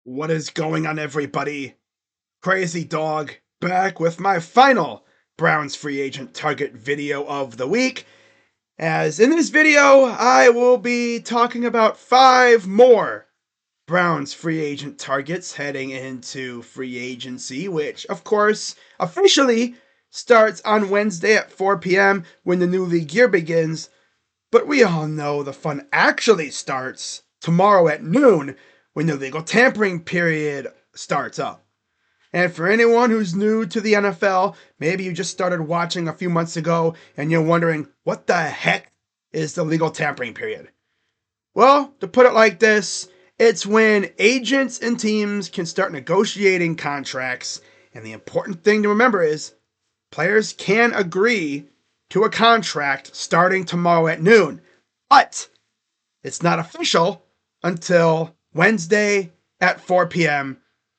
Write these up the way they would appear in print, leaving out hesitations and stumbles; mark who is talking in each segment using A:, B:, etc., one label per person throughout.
A: What is going on, everybody? Crazy Dog back with my final Browns free agent target video of the week. As in this video, I will be talking about 5 more Browns free agent targets heading into free agency, which, of course, officially starts on Wednesday at 4 p.m. when the new league year begins. But we all know the fun actually starts tomorrow at noon when the legal tampering period starts up. And for anyone who's new to the NFL, maybe you just started watching a few months ago and you're wondering, what the heck is the legal tampering period? Well, to put it like this, it's when agents and teams can start negotiating contracts. And the important thing to remember is players can agree to a contract starting tomorrow at noon, but it's not official until Wednesday at 4 p.m.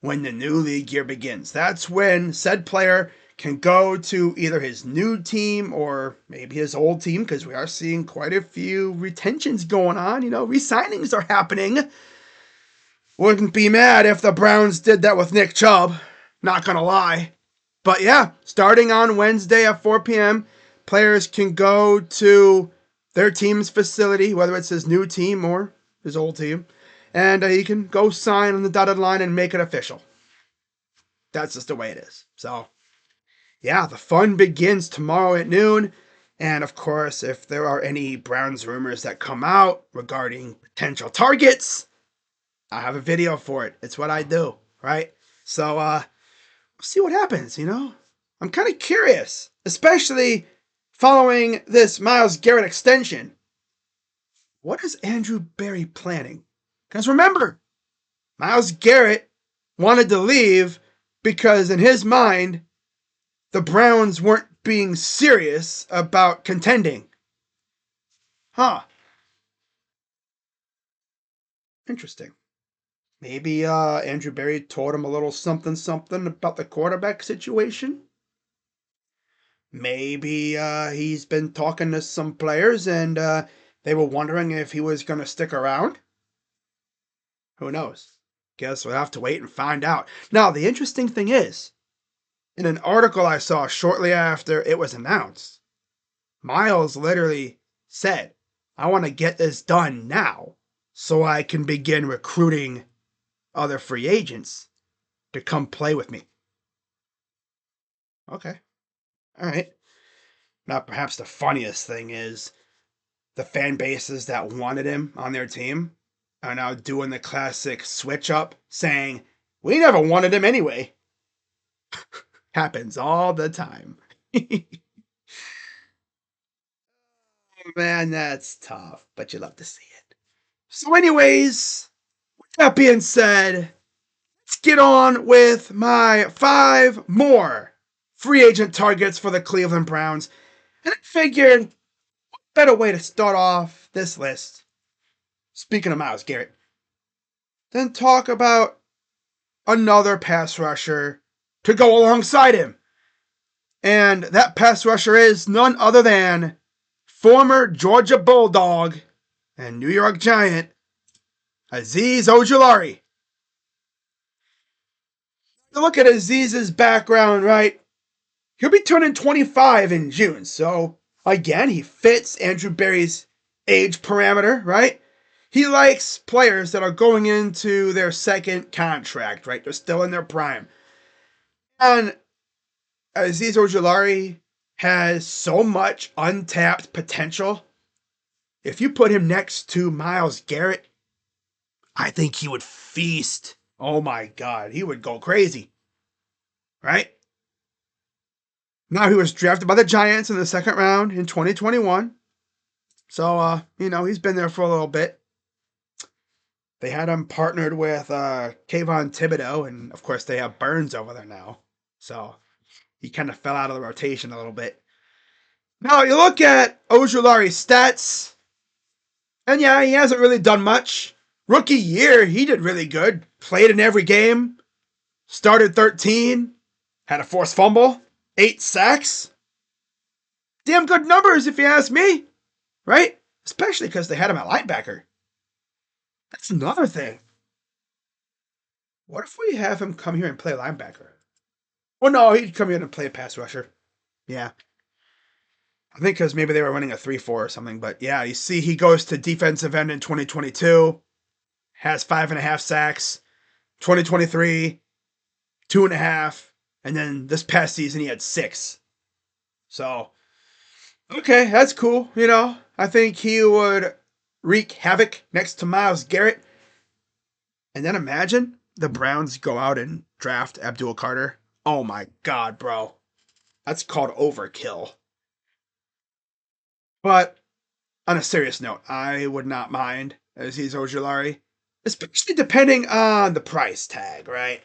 A: when the new league year begins. That's when said player can go to either his new team or maybe his old team, because we are seeing quite a few retentions going on. Re-signings are happening. Wouldn't be mad if the Browns did that with Nick Chubb. Not gonna lie. But yeah, starting on Wednesday at 4 p.m., players can go to their team's facility, whether it's his new team or his old team, and he can go sign on the dotted line and make it official. That's just the way it is. So, yeah, the fun begins tomorrow at noon. And of course, if there are any Browns rumors that come out regarding potential targets, I have a video for it. It's what I do, right? So, see what happens, I'm kind of curious, especially following this Myles Garrett extension. What is Andrew Berry planning? Because remember, Myles Garrett wanted to leave because in his mind, the Browns weren't being serious about contending. Huh. Interesting. Maybe Andrew Berry told him a little something about the quarterback situation. Maybe he's been talking to some players and they were wondering if he was going to stick around. Who knows? Guess we'll have to wait and find out. Now, the interesting thing is, in an article I saw shortly after it was announced, Miles literally said, I want to get this done now so I can begin recruiting other free agents to come play with me. Okay. All right. Now, perhaps the funniest thing is the fan bases that wanted him on their team are now doing the classic switch up, saying, we never wanted him anyway. Happens all the time. Man, that's tough, but you love to see it. So anyways, with that being said, let's get on with my 5 more free agent targets for the Cleveland Browns. And I figured, what better way to start off this list, speaking of Myles Garrett, than talk about another pass rusher to go alongside him. And that pass rusher is none other than former Georgia Bulldog and New York Giant, Azeez Ojulari. You look at Aziz's background, right? He'll be turning 25 in June. So, again, he fits Andrew Berry's age parameter, right? He likes players that are going into their second contract, right? They're still in their prime. And Azeez Ojulari has so much untapped potential. If you put him next to Myles Garrett, I think he would feast. Oh my God, he would go crazy, right? Now, he was drafted by the Giants in the second round in 2021. So, he's been there for a little bit. They had him partnered with Kayvon Thibodeau, and of course they have Burns over there now. So he kind of fell out of the rotation a little bit. Now, you look at Ojulari's stats, and yeah, he hasn't really done much. Rookie year, he did really good. Played in every game. Started 13. Had a forced fumble. 8 sacks. Damn good numbers, if you ask me. Right? Especially because they had him at linebacker. That's another thing. What if we have him come here and play linebacker? Well, no, he'd come here and play a pass rusher. Yeah. I think because maybe they were running a 3-4 or something. But yeah, you see, he goes to defensive end in 2022, has 5.5 sacks. 2023, 2.5. And then this past season, he had 6. So, okay, that's cool. I think he would wreak havoc next to Myles Garrett. And then imagine the Browns go out and draft Abdul Carter. Oh my God, bro. That's called overkill. But on a serious note, I would not mind Azeez Ojulari, especially depending on the price tag, right?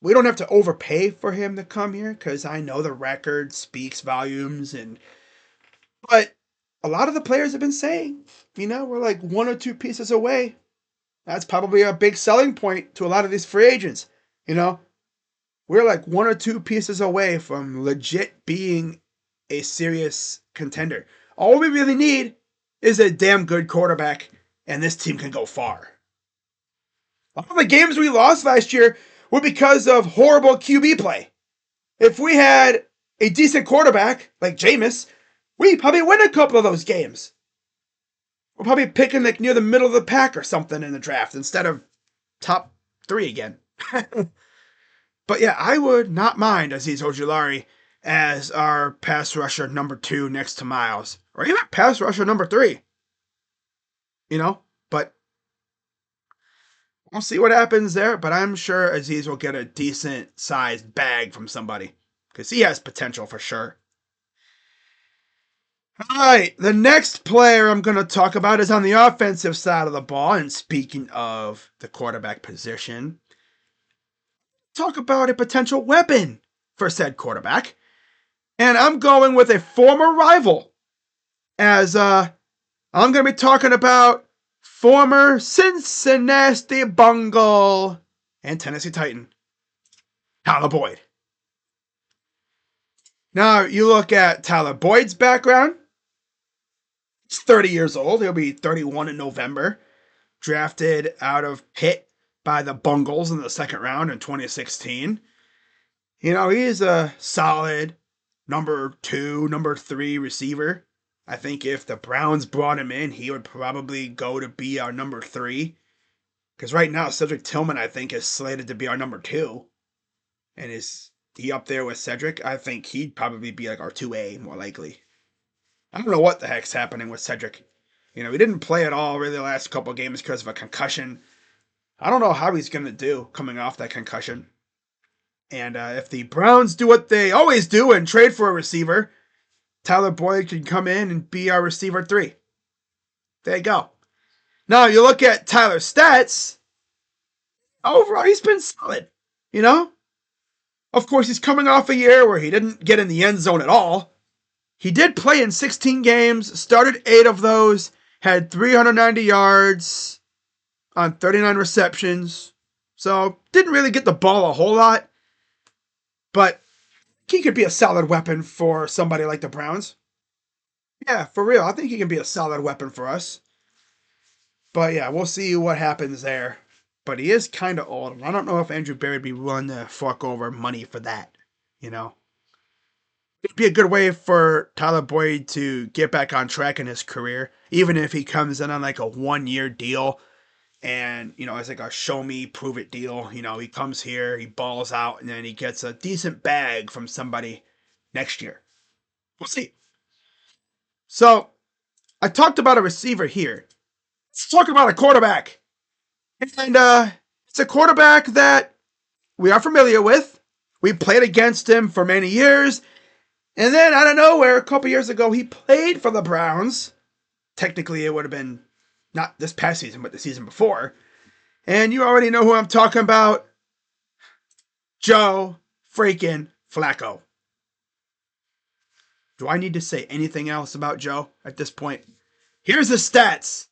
A: We don't have to overpay for him to come here because I know the record speaks volumes, but a lot of the players have been saying, we're like 1 or 2 pieces away. That's probably a big selling point to a lot of these free agents. We're like 1 or 2 pieces away from legit being a serious contender. All we really need is a damn good quarterback, and this team can go far. All the games we lost last year were because of horrible QB play. If we had a decent quarterback like Jameis, we'd probably win a couple of those games. We're probably picking like near the middle of the pack or something in the draft instead of top 3 again. But yeah, I would not mind Azeez Ojulari as our pass rusher number 2 next to Myles, or even pass rusher number 3. But we'll see what happens there. But I'm sure Azeez will get a decent sized bag from somebody because he has potential for sure. All right, the next player I'm going to talk about is on the offensive side of the ball. And speaking of the quarterback position, talk about a potential weapon for said quarterback. And I'm going with a former rival, as I'm going to be talking about former Cincinnati Bengal and Tennessee Titan, Tyler Boyd. Now, you look at Tyler Boyd's background. He's 30 years old. He'll be 31 in November. Drafted out of Pitt by the Bungles in the second round in 2016. He's a solid number 2, number 3 receiver. I think if the Browns brought him in, he would probably go to be our number 3. Because right now, Cedric Tillman, I think, is slated to be our number 2. And is he up there with Cedric? I think he'd probably be like our 2A, more likely. I don't know what the heck's happening with Cedric. He didn't play at all really the last couple games because of a concussion. I don't know how he's going to do coming off that concussion. And if the Browns do what they always do and trade for a receiver, Tyler Boyd can come in and be our receiver 3. There you go. Now, you look at Tyler's stats. Overall, he's been solid. Of course, he's coming off a year where he didn't get in the end zone at all. He did play in 16 games, started 8 of those, had 390 yards on 39 receptions. So, didn't really get the ball a whole lot. But he could be a solid weapon for somebody like the Browns. Yeah, for real. I think he can be a solid weapon for us. But yeah, we'll see what happens there. But he is kind of old. I don't know if Andrew Berry would be willing to fork over money for that. It'd be a good way for Tyler Boyd to get back on track in his career, even if he comes in on like a 1-year deal and, it's like a show me, prove it deal. He comes here, he balls out, and then he gets a decent bag from somebody next year. We'll see. So, I talked about a receiver here. Let's talk about a quarterback. And it's a quarterback that we are familiar with. We played against him for many years. And then out of nowhere, a couple years ago, he played for the Browns. Technically, it would have been not this past season, but the season before. And you already know who I'm talking about. Joe freaking Flacco. Do I need to say anything else about Joe at this point? Here's his stats.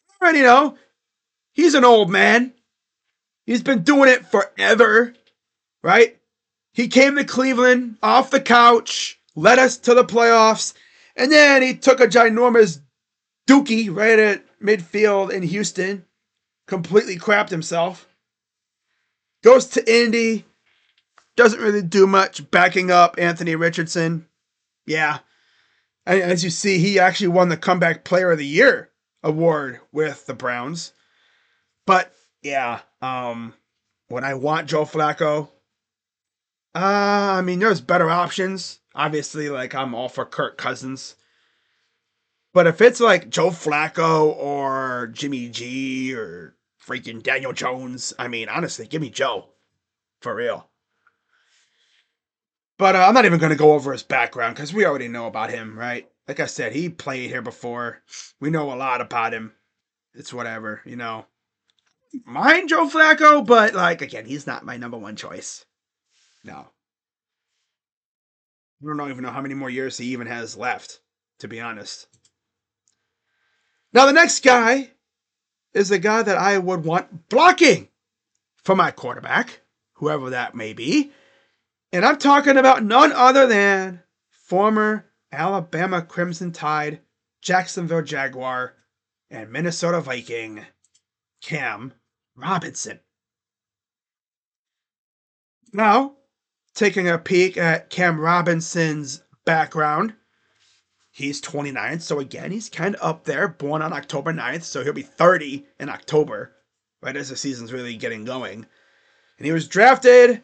A: You already know. He's an old man. He's been doing it forever, right? He came to Cleveland off the couch, led us to the playoffs, and then he took a ginormous dookie right at midfield in Houston, completely crapped himself. Goes to Indy. Doesn't really do much backing up Anthony Richardson. Yeah. As you see, he actually won the Comeback Player of the Year award with the Browns. But yeah, when I want Joe Flacco, I mean, there's better options. Obviously, like I'm all for Kirk Cousins. But if it's like Joe Flacco or Jimmy G or freaking Daniel Jones, I mean, honestly, give me Joe. For real. But I'm not even going to go over his background because we already know about him, right? Like I said, he played here before. We know a lot about him. It's whatever, you know. Mind Joe Flacco, but like again, he's not my number one choice. No. I don't even know how many more years he even has left, to be honest. Now the next guy is the guy that I would want blocking for my quarterback, whoever that may be. And I'm talking about none other than former Alabama Crimson Tide, Jacksonville Jaguar, and Minnesota Viking, Cam Robinson. Now, taking a peek at Cam Robinson's background, he's 29, so again, he's kind of up there, born on October 9th, so he'll be 30 in October, right as the season's really getting going. And he was drafted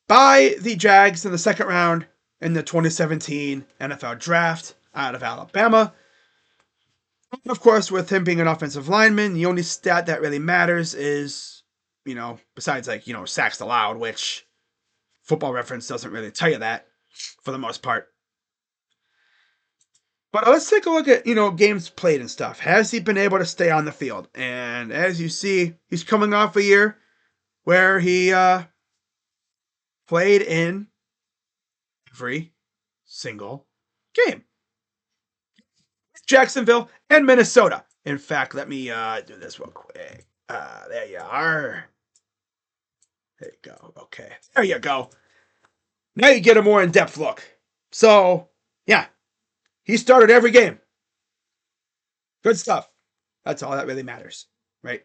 A: by the Jags in the second round in the 2017 NFL Draft out of Alabama. And of course, with him being an offensive lineman, the only stat that really matters is, besides sacks allowed, which Football Reference doesn't really tell you that for the most part. But let's take a look at, games played and stuff. Has he been able to stay on the field? And as you see, he's coming off a year where he played in every single game. Jacksonville and Minnesota. In fact, let me do this real quick. There you are. There you go. Okay. There you go. Now you get a more in-depth look. So, yeah. He started every game. Good stuff. That's all that really matters, right?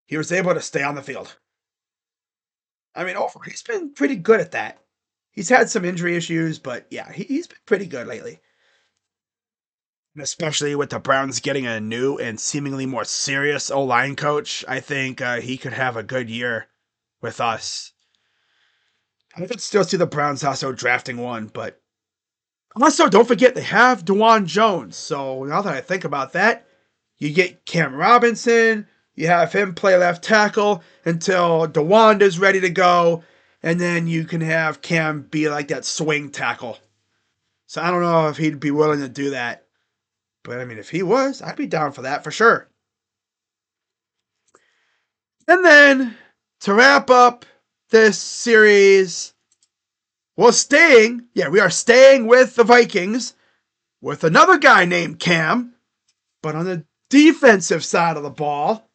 A: He was able to stay on the field. I mean, he's been pretty good at that. He's had some injury issues, but yeah, he's been pretty good lately. And especially with the Browns getting a new and seemingly more serious O-line coach, I think he could have a good year with us. I could still see the Browns also drafting one, but also don't forget they have DeJuan Jones. So now that I think about that, you get Cam Robinson, you have him play left tackle until DeJuan is ready to go, and then you can have Cam be like that swing tackle. So I don't know if he'd be willing to do that. But I mean, if he was, I'd be down for that for sure. And then to wrap up this series, we are staying with the Vikings with another guy named Cam, but on the defensive side of the ball,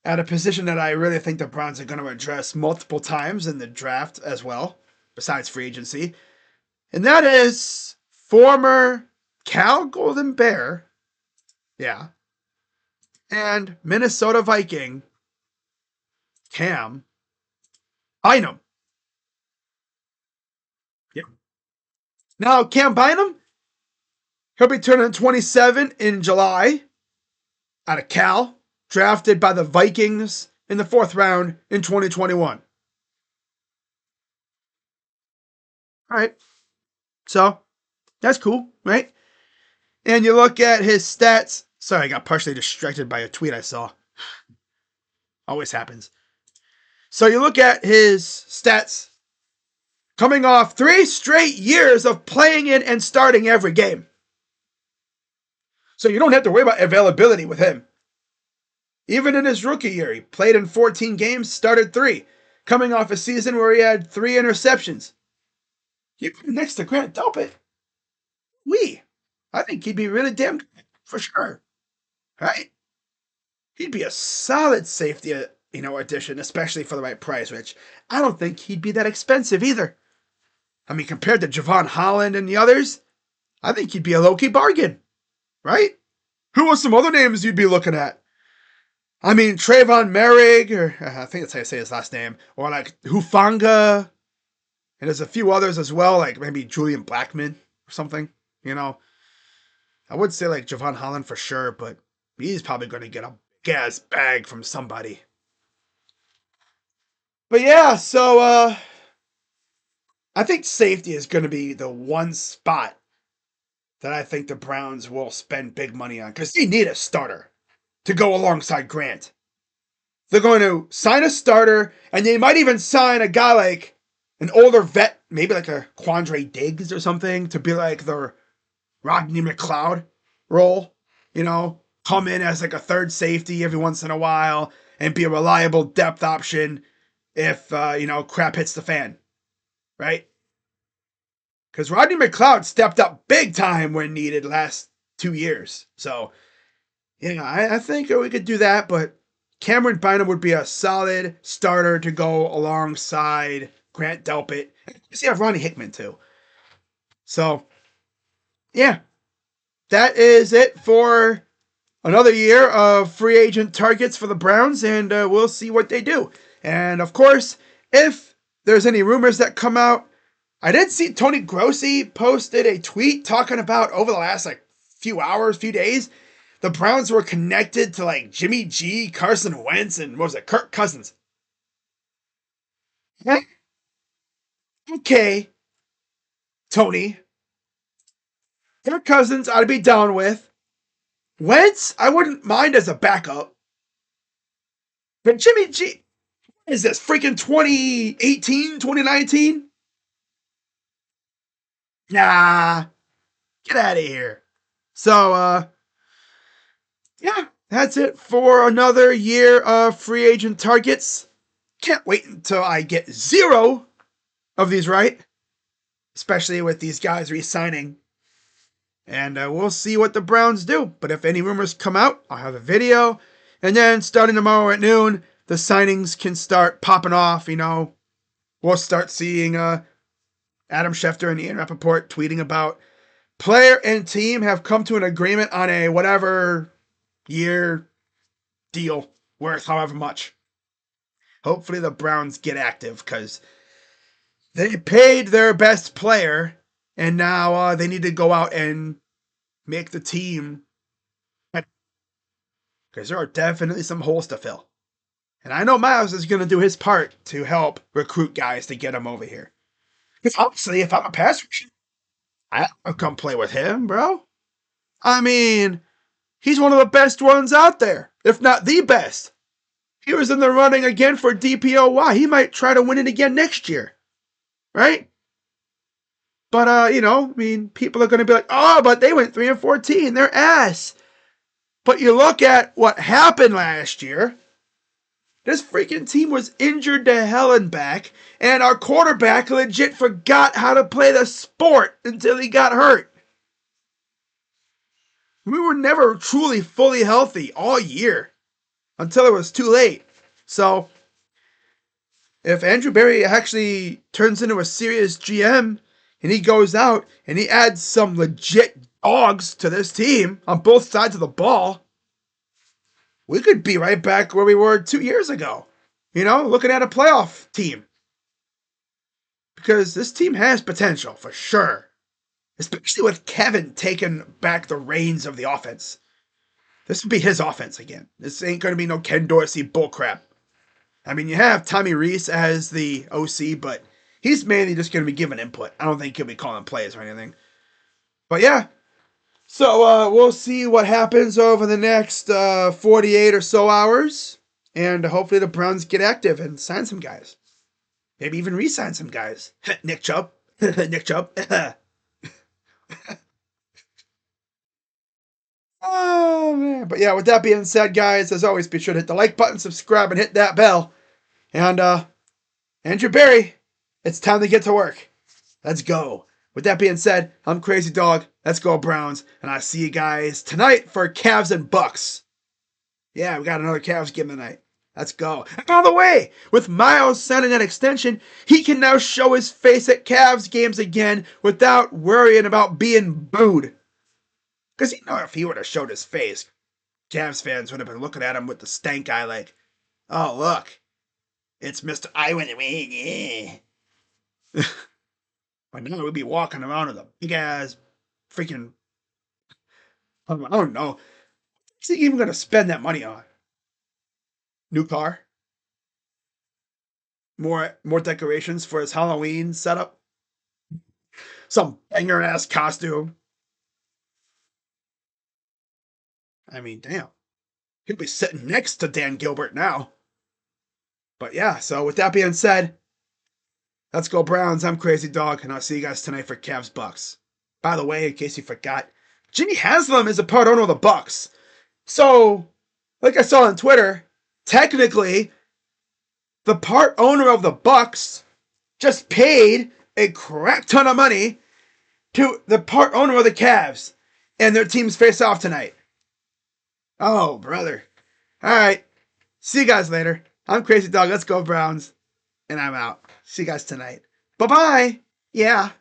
A: at a position that I really think the Browns are going to address multiple times in the draft as well, besides free agency. And that is former Cal Golden Bear, yeah, and Minnesota Viking, Cam Bynum. Yep. Now, Cam Bynum, he'll be turning 27 in July out of Cal, drafted by the Vikings in the 4th round in 2021. All right. So, that's cool, right? And you look at his stats. Sorry, I got partially distracted by a tweet I saw. Always happens. So you look at his stats coming off 3 straight years of playing in and starting every game. So you don't have to worry about availability with him. Even in his rookie year, he played in 14 games, started 3, coming off a season where he had 3 interceptions. You put him next to Grant Delpit. I think he'd be really damn good, for sure. Right? He'd be a solid safety, addition, especially for the right price, which I don't think he'd be that expensive either. I mean, compared to Javon Holland and the others, I think he'd be a low-key bargain. Right? Who are some other names you'd be looking at? I mean, Trayvon Merrick, or I think that's how you say his last name, or like Hufanga, and there's a few others as well, like maybe Julian Blackman or something. You know, I would say like Javon Holland for sure, but he's probably going to get a gas bag from somebody. But yeah, so I think safety is going to be the one spot that I think the Browns will spend big money on because they need a starter to go alongside Grant. They're going to sign a starter, and they might even sign a guy like an older vet, maybe like a Quandre Diggs or something, to be like the Rodney McLeod role. You know, come in as like a third safety every once in a while and be a reliable depth option if, crap hits the fan, right? Because Rodney McLeod stepped up big time when needed last 2 years. So, yeah, I think we could do that, but Cameron Bynum would be a solid starter to go alongside Grant Delpit. You have Ronnie Hickman too. So, yeah, that is it for another year of free agent targets for the Browns, and we'll see what they do. And of course, if there's any rumors that come out, I did see Tony Grossi posted a tweet talking about over the last few hours, few days, the Browns were connected to like Jimmy G, Carson Wentz, and what was it, Kirk Cousins. Okay, Tony. Kirk Cousins I'd be down with. Wentz, I wouldn't mind as a backup. But Jimmy G, is this freaking 2018, 2019? Nah, get out of here. So, yeah, that's it for another year of free agent targets. Can't wait until I get 0 of these right, especially with these guys re-signing. And we'll see what the Browns do. But if any rumors come out, I'll have a video. And then starting tomorrow at noon, the signings can start popping off. We'll start seeing Adam Schefter and Ian Rappaport tweeting about player and team have come to an agreement on a whatever year deal worth however much. Hopefully the Browns get active because they paid their best player and now they need to go out and make the team, because there are definitely some holes to fill. And I know Miles is going to do his part to help recruit guys to get them over here. Because obviously, if I'm a pass rusher, I'll come play with him, bro. I mean, he's one of the best ones out there, if not the best. He was in the running again for DPOY. He might try to win it again next year, right? But, people are going to be like, oh, but they went 3-14. They're ass. But you look at what happened last year. This freaking team was injured to hell and back, and our quarterback legit forgot how to play the sport until he got hurt. We were never truly fully healthy all year until it was too late. So, if Andrew Berry actually turns into a serious GM and he goes out and he adds some legit dogs to this team on both sides of the ball, we could be right back where we were 2 years ago. Looking at a playoff team. Because this team has potential, for sure. Especially with Kevin taking back the reins of the offense. This would be his offense again. This ain't going to be no Ken Dorsey bullcrap. I mean, you have Tommy Reese as the OC, but he's mainly just going to be giving input. I don't think he'll be calling plays or anything. But yeah. So we'll see what happens over the next 48 or so hours. And hopefully the Browns get active and sign some guys. Maybe even re-sign some guys. Nick Chubb. Nick Chubb. Oh, man. But yeah, with that being said, guys, as always, be sure to hit the like button, subscribe, and hit that bell. And Andrew Berry, it's time to get to work. Let's go. With that being said, I'm Crazy Dog. Let's go Browns. And I'll see you guys tonight for Cavs and Bucks. Yeah, we got another Cavs game tonight. Let's go. And by the way, with Miles signing an extension, he can now show his face at Cavs games again without worrying about being booed. Because if he would have showed his face, Cavs fans would have been looking at him with the stank eye like, oh, look, it's Mr. I win the ring. Yeah. But now we'd be walking around with a big ass freaking, I don't know. What's he even going to spend that money on? New car? More decorations for his Halloween setup? Some banger ass costume? I mean, damn. He'll be sitting next to Dan Gilbert now. But yeah, so with that being said, let's go Browns. I'm Crazy Dog, and I'll see you guys tonight for Cavs Bucks. By the way, in case you forgot, Jimmy Haslam is a part owner of the Bucks. So, like I saw on Twitter, technically, the part owner of the Bucks just paid a crap ton of money to the part owner of the Cavs, and their teams face off tonight. Oh, brother. All right. See you guys later. I'm Crazy Dog. Let's go Browns. And I'm out. See you guys tonight. Bye-bye. Yeah.